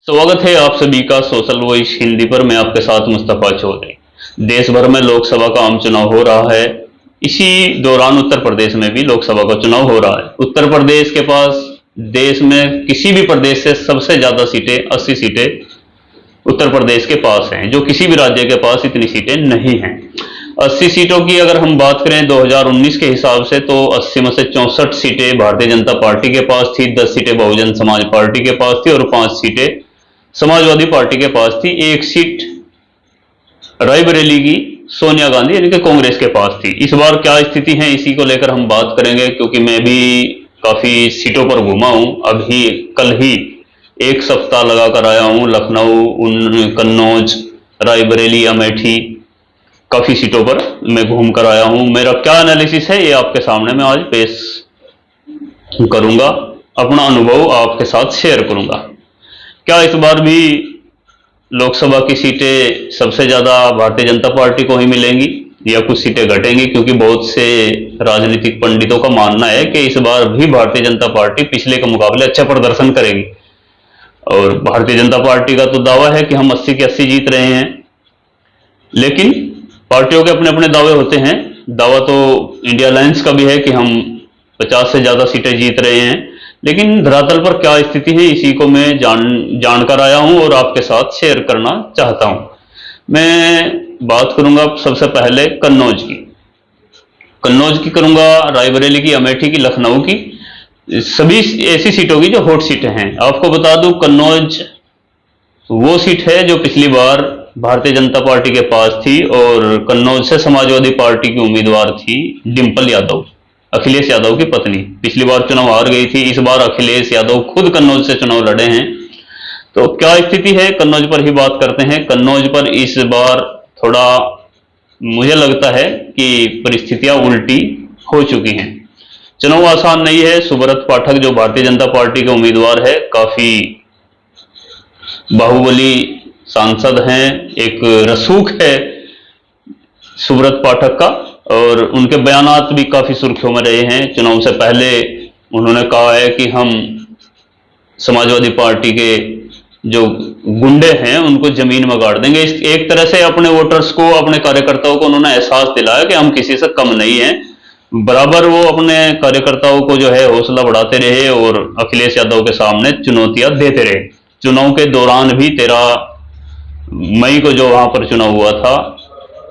स्वागत है आप सभी का सोशल वॉइस हिंदी पर। मैं आपके साथ मुस्तफा चौधरी। देश भर में लोकसभा का आम चुनाव हो रहा है। इसी दौरान उत्तर प्रदेश में भी लोकसभा का चुनाव हो रहा है। उत्तर प्रदेश के पास देश में किसी भी प्रदेश से सबसे ज्यादा सीटें 80 सीटें उत्तर प्रदेश के पास हैं, जो किसी भी राज्य के पास इतनी सीटें नहीं हैं। 80 सीटों की अगर हम बात करें 2019 के हिसाब से तो 80 में से 64 सीटें भारतीय जनता पार्टी के पास थी, 10 सीटें बहुजन समाज पार्टी के पास थी और 5 सीटें समाजवादी पार्टी के पास थी। एक सीट रायबरेली की सोनिया गांधी यानी कि कांग्रेस के पास थी। इस बार क्या स्थिति है इसी को लेकर हम बात करेंगे, क्योंकि मैं भी काफी सीटों पर घूमा हूं। अभी कल ही एक सप्ताह लगाकर आया हूं लखनऊ, कन्नौज, रायबरेली, अमेठी, काफी सीटों पर मैं घूम कर आया हूं। मेरा क्या एनालिसिस है ये आपके सामने मैं आज पेश करूंगा, अपना अनुभव आपके साथ शेयर करूंगा। क्या इस बार भी लोकसभा की सीटें सबसे ज्यादा भारतीय जनता पार्टी को ही मिलेंगी या कुछ सीटें घटेंगी? क्योंकि बहुत से राजनीतिक पंडितों का मानना है कि इस बार भी भारतीय जनता पार्टी पिछले के मुकाबले अच्छा प्रदर्शन करेगी। और भारतीय जनता पार्टी का तो दावा है कि हम 80 के 80 जीत रहे हैं, लेकिन पार्टियों के अपने अपने दावे होते हैं। दावा तो इंडिया अलायंस का भी है कि हम 50 से ज्यादा सीटें जीत रहे हैं, लेकिन धरातल पर क्या स्थिति है इसी को मैं जानकर आया हूं और आपके साथ शेयर करना चाहता हूं। मैं बात करूंगा सबसे पहले कन्नौज की करूंगा, रायबरेली की, अमेठी की, लखनऊ की, सभी ऐसी सीटों की जो हॉट सीटें हैं। आपको बता दूं कन्नौज वो सीट है जो पिछली बार भारतीय जनता पार्टी के पास थी और कन्नौज से समाजवादी पार्टी की उम्मीदवार थी डिंपल यादव, अखिलेश यादव की पत्नी। पिछली बार चुनाव हार गई थी, इस बार अखिलेश यादव खुद कन्नौज से चुनाव लड़े हैं। तो क्या स्थिति है कन्नौज पर ही बात करते हैं। कन्नौज पर इस बार थोड़ा मुझे लगता है कि परिस्थितियां उल्टी हो चुकी हैं। चुनाव आसान नहीं है। सुब्रत पाठक जो भारतीय जनता पार्टी के उम्मीदवार है, काफी बाहुबली सांसद हैं, एक रसूख है सुब्रत पाठक का, और उनके बयानात भी काफी सुर्खियों में रहे हैं। चुनाव से पहले उन्होंने कहा है कि हम समाजवादी पार्टी के जो गुंडे हैं उनको जमीन में गाड़ देंगे। एक तरह से अपने वोटर्स को, अपने कार्यकर्ताओं को उन्होंने एहसास दिलाया कि हम किसी से कम नहीं हैं। बराबर वो अपने कार्यकर्ताओं को जो है हौसला बढ़ाते रहे और अखिलेश यादव के सामने चुनौतियां देते रहे। चुनाव के दौरान भी 13 मई को जो वहां पर चुनाव हुआ था,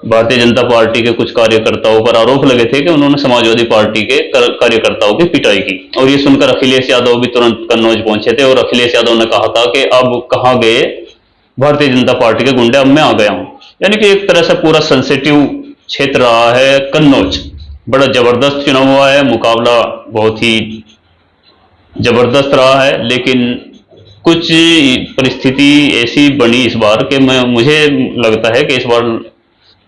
भारतीय जनता पार्टी के कुछ कार्यकर्ताओं पर आरोप लगे थे कि उन्होंने समाजवादी पार्टी के कार्यकर्ताओं की पिटाई की, और ये सुनकर अखिलेश यादव भी तुरंत कन्नौज पहुंचे थे और अखिलेश यादव ने कहा था कि अब कहां गए भारतीय जनता पार्टी के गुंडे, अब मैं आ गया हूं। यानी कि एक तरह से पूरा सेंसिटिव क्षेत्र रहा है कन्नौज। बड़ा जबरदस्त चुनाव हुआ है, मुकाबला बहुत ही जबरदस्त रहा है, लेकिन कुछ परिस्थिति ऐसी बनी इस बार कि मुझे लगता है कि इस बार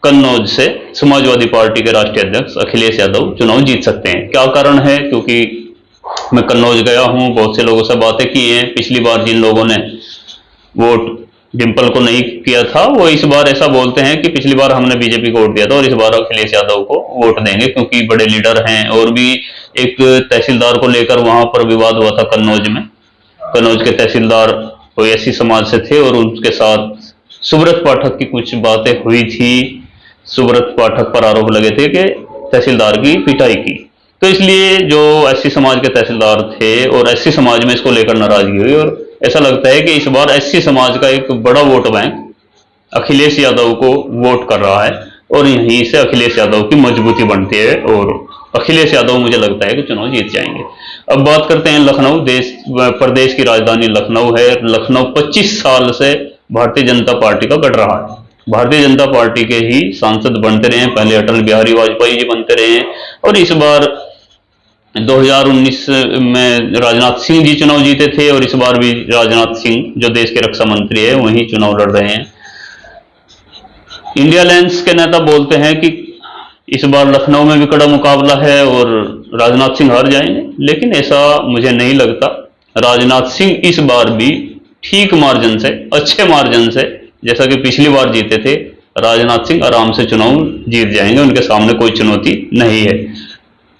कन्नौज से समाजवादी पार्टी के राष्ट्रीय अध्यक्ष अखिलेश यादव चुनाव जीत सकते हैं। क्या कारण है? क्योंकि मैं कन्नौज गया हूं, बहुत से लोगों से बातें की हैं। पिछली बार जिन लोगों ने वोट डिंपल को नहीं किया था वो इस बार ऐसा बोलते हैं कि पिछली बार हमने बीजेपी को वोट दिया था और इस बार अखिलेश यादव को वोट देंगे, क्योंकि बड़े लीडर हैं। और भी एक तहसीलदार को लेकर वहां पर विवाद हुआ था कन्नौज में। कन्नौज के तहसीलदार कोई ऐसी समाज से थे और उनके साथ सुब्रत पाठक की कुछ बातें हुई थी। सुब्रत पाठक पर आरोप लगे थे कि तहसीलदार की पिटाई की। तो इसलिए जो एससी समाज के तहसीलदार थे और एससी समाज में इसको लेकर नाराजगी हुई, और ऐसा लगता है कि इस बार एससी समाज का एक बड़ा वोट बैंक अखिलेश यादव को वोट कर रहा है और यहीं से अखिलेश यादव की मजबूती बनती है और अखिलेश यादव मुझे लगता है कि चुनाव जीत जाएंगे। अब बात करते हैं लखनऊ। प्रदेश की राजधानी लखनऊ है। लखनऊ 25 साल से भारतीय जनता पार्टी का गढ़ रहा है। भारतीय जनता पार्टी के ही सांसद बनते रहे हैं, पहले अटल बिहारी वाजपेयी जी बनते रहे हैं और इस बार 2019 में राजनाथ सिंह जी चुनाव जीते थे और इस बार भी राजनाथ सिंह जो देश के रक्षा मंत्री है वही चुनाव लड़ रहे हैं। इंडिया अलायंस के नेता बोलते हैं कि इस बार लखनऊ में भी कड़ा मुकाबला है और राजनाथ सिंह हार जाएंगे, लेकिन ऐसा मुझे नहीं लगता। राजनाथ सिंह इस बार भी ठीक मार्जिन से, अच्छे मार्जिन से, जैसा कि पिछली बार जीते थे, राजनाथ सिंह आराम से चुनाव जीत जाएंगे। उनके सामने कोई चुनौती नहीं है।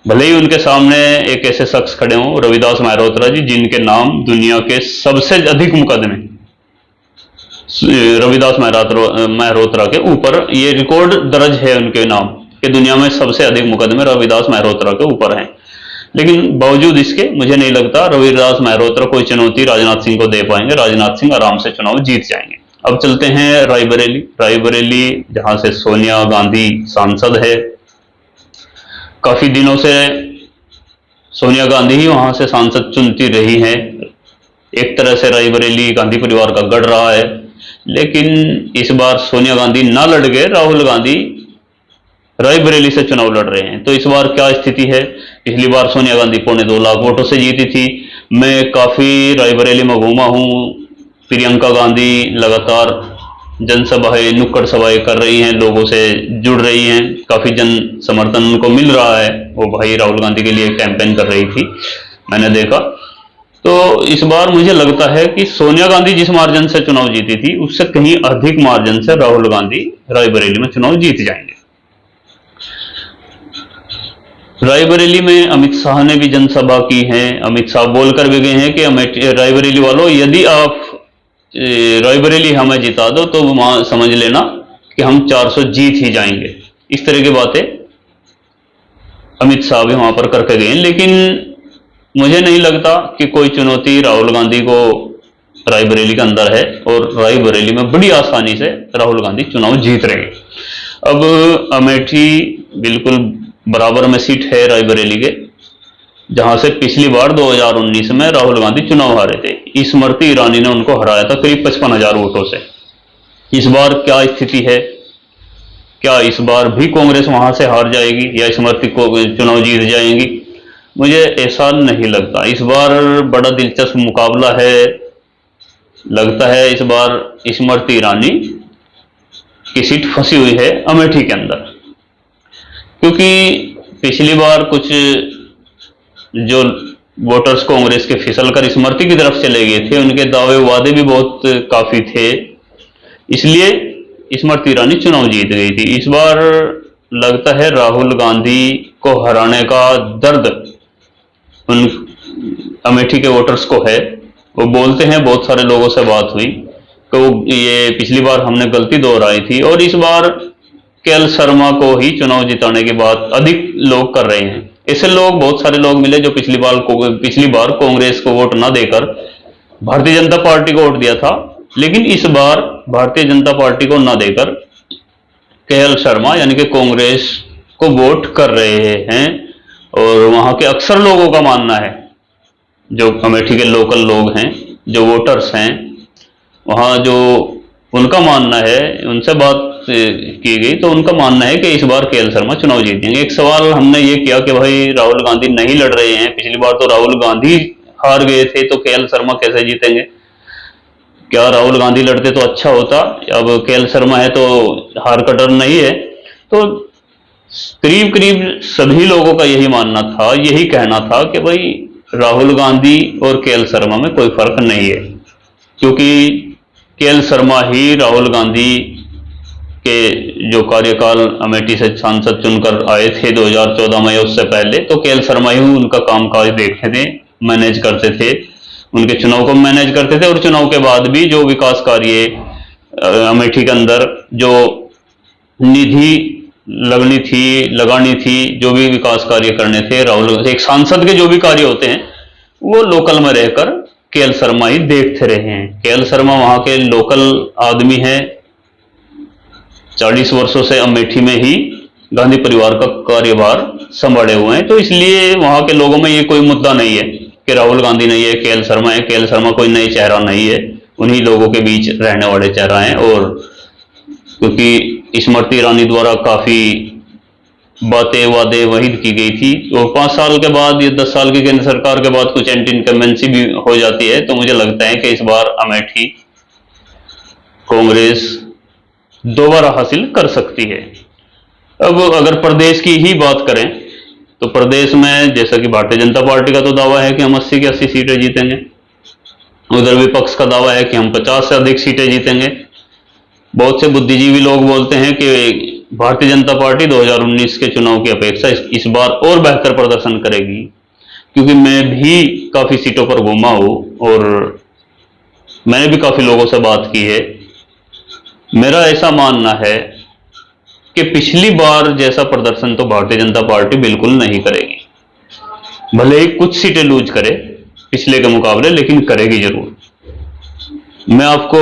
भले ही उनके सामने एक ऐसे शख्स खड़े हों, रविदास मेहरोत्रा जी, जिनके नाम दुनिया के सबसे अधिक मुकदमे रविदास मेहरोत्रा के ऊपर ये रिकॉर्ड दर्ज है उनके नाम कि दुनिया में सबसे अधिक मुकदमे रविदास मेहरोत्रा के ऊपर हैं। लेकिन बावजूद इसके मुझे नहीं लगता रविदास मेहरोत्रा कोई चुनौती राजनाथ सिंह को दे पाएंगे। राजनाथ सिंह आराम से चुनाव जीत जाएंगे। अब चलते हैं रायबरेली। रायबरेली जहां से सोनिया गांधी सांसद है, काफी दिनों से सोनिया गांधी ही वहां से सांसद चुनती रही हैं। एक तरह से रायबरेली गांधी परिवार का गढ़ रहा है। लेकिन इस बार सोनिया गांधी ना लड़ गए, राहुल गांधी रायबरेली से चुनाव लड़ रहे हैं। तो इस बार क्या स्थिति है? पिछली बार सोनिया गांधी 2.25 लाख वोटों से जीती थी। मैं काफी रायबरेली में घूमा हूं। प्रियंका गांधी लगातार जनसभाएं, नुक्कड़ सभाएं कर रही हैं, लोगों से जुड़ रही हैं, काफी जन समर्थन उनको मिल रहा है। वो भाई राहुल गांधी के लिए कैंपेन कर रही थी, मैंने देखा। तो इस बार मुझे लगता है कि सोनिया गांधी जिस मार्जिन से चुनाव जीती थी उससे कहीं अधिक मार्जिन से राहुल गांधी रायबरेली में चुनाव जीत जाएंगे। रायबरेली में अमित शाह ने भी जनसभा की है। अमित शाह बोलकर भी गए हैं कि रायबरेली वालों, यदि आप रायबरेली हमें जिता दो तो वहां समझ लेना कि हम 400 जीत ही जाएंगे। इस तरह की बातें अमित शाह भी वहां पर करके गए। लेकिन मुझे नहीं लगता कि कोई चुनौती राहुल गांधी को रायबरेली के अंदर है, और रायबरेली में बड़ी आसानी से राहुल गांधी चुनाव जीत रहे हैं। अब अमेठी बिल्कुल बराबर में सीट है रायबरेली के, जहां से पिछली बार 2019 में राहुल गांधी चुनाव हारे थे। स्मृति ईरानी ने उनको हराया था करीब 55,000 वोटों से। इस बार क्या स्थिति है? क्या इस बार भी कांग्रेस वहां से हार जाएगी या स्मृति को चुनाव जीत जाएंगी? मुझे ऐसा नहीं लगता। इस बार बड़ा दिलचस्प मुकाबला है। लगता है इस बार स्मृति ईरानी की सीट फंसी हुई है अमेठी के अंदर, क्योंकि पिछली बार कुछ जो वोटर्स कांग्रेस के फिसल कर स्मृति की तरफ चले गए थे, उनके दावे वादे भी बहुत काफी थे, इसलिए स्मृति ईरानी चुनाव जीत गई थी। इस बार लगता है राहुल गांधी को हराने का दर्द उन अमेठी के वोटर्स को है। वो बोलते हैं, बहुत सारे लोगों से बात हुई तो ये पिछली बार हमने गलती दोहराई थी, और इस बार केएल शर्मा को ही चुनाव जिताने की बात अधिक लोग कर रहे हैं। ऐसे लोग, बहुत सारे लोग मिले जो पिछली बार कांग्रेस को वोट ना देकर भारतीय जनता पार्टी को वोट दिया था, लेकिन इस बार भारतीय जनता पार्टी को ना देकर केएल शर्मा यानी कि कांग्रेस को वोट कर रहे हैं। और वहां के अक्सर लोगों का मानना है, जो अमेठी के लोकल लोग हैं, जो वोटर्स हैं वहां, जो उनका मानना है, उनसे बात की गई तो उनका मानना है कि इस बार केएल शर्मा चुनाव जीतेंगे। एक सवाल हमने ये किया कि भाई राहुल गांधी नहीं लड़ रहे हैं, पिछली बार तो राहुल गांधी हार गए थे, तो केएल शर्मा कैसे जीतेंगे? क्या राहुल गांधी लड़ते तो अच्छा होता? अब केएल शर्मा है तो हार का डर नहीं है। तो करीब करीब सभी लोगों का यही मानना था, यही कहना था कि भाई राहुल गांधी और केएल शर्मा में कोई फर्क नहीं है, क्योंकि केएल शर्मा ही राहुल गांधी के जो कार्यकाल अमेठी से सांसद चुनकर आए थे 2014 में, उससे पहले तो केएल शर्मा ही उनका कामकाज देखते थे, मैनेज करते थे, उनके चुनाव को मैनेज करते थे। और चुनाव के बाद भी जो विकास कार्य अमेठी के अंदर जो निधि लगानी थी, जो भी विकास कार्य करने थे, राहुल एक सांसद के जो भी कार्य होते हैं वो लोकल में रहकर केएल शर्मा ही देखते रहे हैं। केएल शर्मा वहां के लोकल आदमी हैं, 40 वर्षों से अमेठी में ही गांधी परिवार का कार्यभार संभाले हुए हैं। तो इसलिए वहां के लोगों में ये कोई मुद्दा नहीं है कि राहुल गांधी नहीं है, केएल शर्मा है। केएल शर्मा कोई नई चेहरा नहीं है, उन्हीं लोगों के बीच रहने वाले चेहरा हैं। और क्योंकि स्मृति ईरानी द्वारा काफी बातें वादे वहीद की गई थी, और 5 साल के बाद या 10 साल की केंद्र सरकार के बाद कुछ एंटी इनकम्बेंसी भी हो जाती है। तो मुझे लगता है कि इस बार अमेठी कांग्रेस दोबारा हासिल कर सकती है। अब अगर प्रदेश की ही बात करें तो प्रदेश में जैसा कि भारतीय जनता पार्टी का तो दावा है कि हम 80 की 80 सीटें जीतेंगे, उधर विपक्ष का दावा है कि हम 50 से अधिक सीटें जीतेंगे। बहुत से बुद्धिजीवी लोग बोलते हैं कि भारतीय जनता पार्टी 2019 के चुनाव की अपेक्षा इस बार और बेहतर प्रदर्शन करेगी, क्योंकि मैं भी काफी सीटों पर घूमा हूं और मैंने भी काफी लोगों से बात की है। मेरा ऐसा मानना है कि पिछली बार जैसा प्रदर्शन तो भारतीय जनता पार्टी बिल्कुल नहीं करेगी। भले ही कुछ सीटें लूज करे पिछले के मुकाबले, लेकिन करेगी जरूर। मैं आपको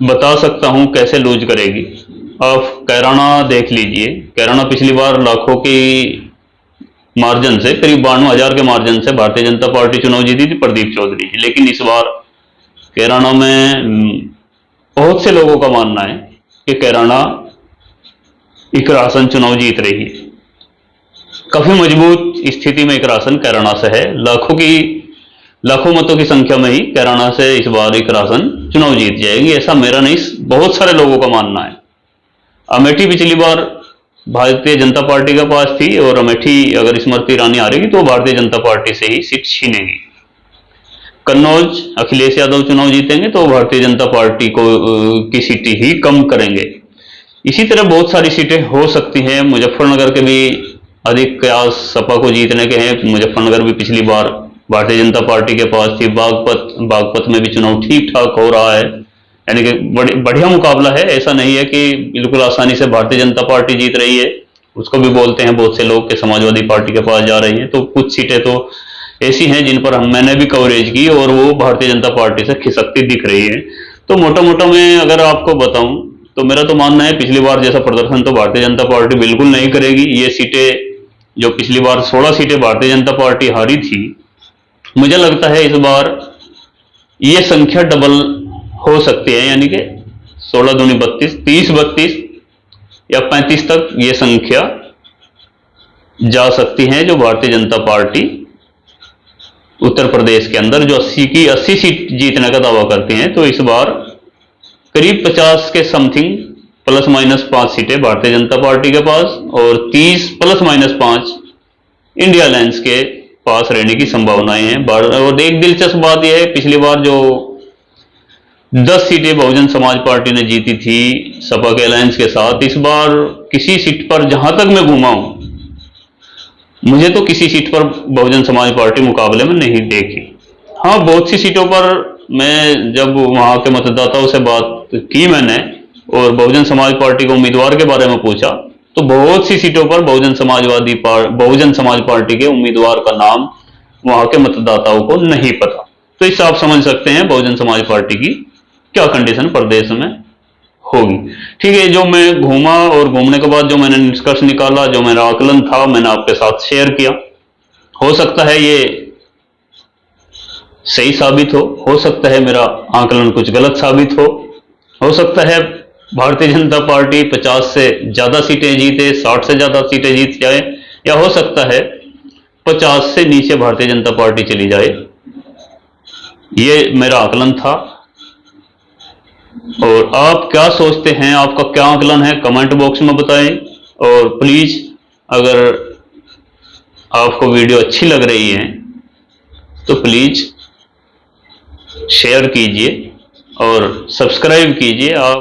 बता सकता हूं कैसे लूज करेगी। आप कैराना देख लीजिए। कैराना पिछली बार लाखों की मार्जिन से, करीब 92,000 के मार्जिन से भारतीय जनता पार्टी चुनाव जीती थी प्रदीप चौधरी। लेकिन इस बार कैराना में बहुत से लोगों का मानना है कि कैराना इकरासन चुनाव जीत रही है। काफी मजबूत स्थिति में इकरासन कैराना से है। लाखों मतों की संख्या में ही कैराना से इस बार इकरासन चुनाव जीत जाएगी। ऐसा मेरा नहीं, बहुत सारे लोगों का मानना है। अमेठी पिछली बार भारतीय जनता पार्टी के पास थी, और अमेठी अगर स्मृति ईरानी हारेगी तो भारतीय जनता पार्टी से ही सीट छीनेगी। कन्नौज अखिलेश यादव चुनाव जीतेंगे तो भारतीय जनता पार्टी की सीटें ही कम करेंगे। इसी तरह बहुत सारी सीटें हो सकती हैं। मुजफ्फरनगर के भी अधिक कयास सपा को जीतने के हैं। मुजफ्फरनगर भी पिछली बार भारतीय जनता पार्टी के पास थी। बागपत में भी चुनाव ठीक ठाक हो रहा है, यानी कि बढ़िया मुकाबला है। ऐसा नहीं है कि बिल्कुल आसानी से भारतीय जनता पार्टी जीत रही है। उसको भी बोलते हैं बहुत से लोग कि समाजवादी पार्टी के पास जा रही है। तो कुछ सीटें तो ऐसी हैं जिन पर मैंने भी कवरेज की और वो भारतीय जनता पार्टी से खिसकती दिख रही है। तो मोटा मोटा मैं अगर आपको बताऊं तो मेरा तो मानना है पिछली बार जैसा प्रदर्शन तो भारतीय जनता पार्टी बिल्कुल नहीं करेगी। ये सीटें जो पिछली बार 16 सीटें भारतीय जनता पार्टी हारी थी, मुझे लगता है इस बार ये संख्या डबल हो सकती है, यानी कि 16 दूनी 32, 30, 32 या 35 तक ये संख्या जा सकती है, जो भारतीय जनता पार्टी उत्तर प्रदेश के अंदर जो 80 सीट जीतने का दावा करती हैं। तो इस बार करीब 50 के समथिंग प्लस माइनस 5 सीटें भारतीय जनता पार्टी के पास और 30 प्लस माइनस 5 इंडिया अलायंस के पास रहने की संभावनाएं हैं। और एक दिलचस्प बात यह है, पिछली बार जो 10 सीटें बहुजन समाज पार्टी ने जीती थी सपा के अलायंस के साथ, इस बार किसी सीट पर, जहां तक मैं घूमा हूं, मुझे तो किसी सीट पर बहुजन समाज पार्टी मुकाबले में नहीं देखी। हाँ, बहुत सी सीटों पर मैं जब वहां के मतदाताओं से बात की मैंने और बहुजन समाज पार्टी के उम्मीदवार के बारे में पूछा, तो बहुत सी सीटों पर बहुजन समाज पार्टी के उम्मीदवार का नाम वहां के मतदाताओं को नहीं पता। तो इससे आप समझ सकते हैं बहुजन समाज पार्टी की क्या कंडीशन प्रदेश में होगी। ठीक है, जो मैं घूमा और घूमने के बाद जो मैंने निष्कर्ष निकाला, जो मेरा आकलन था, मैंने आपके साथ शेयर किया। हो सकता है ये सही साबित हो सकता है मेरा आकलन कुछ गलत साबित हो सकता है भारतीय जनता पार्टी 50 से ज्यादा सीटें जीते, 60 से ज्यादा सीटें जीत जाए, या हो सकता है 50 से नीचे भारतीय जनता पार्टी चली जाए। ये मेरा आकलन था। और आप क्या सोचते हैं, आपका क्या आकलन है, कमेंट बॉक्स में बताएं। और प्लीज अगर आपको वीडियो अच्छी लग रही है तो प्लीज शेयर कीजिए और सब्सक्राइब कीजिए। आप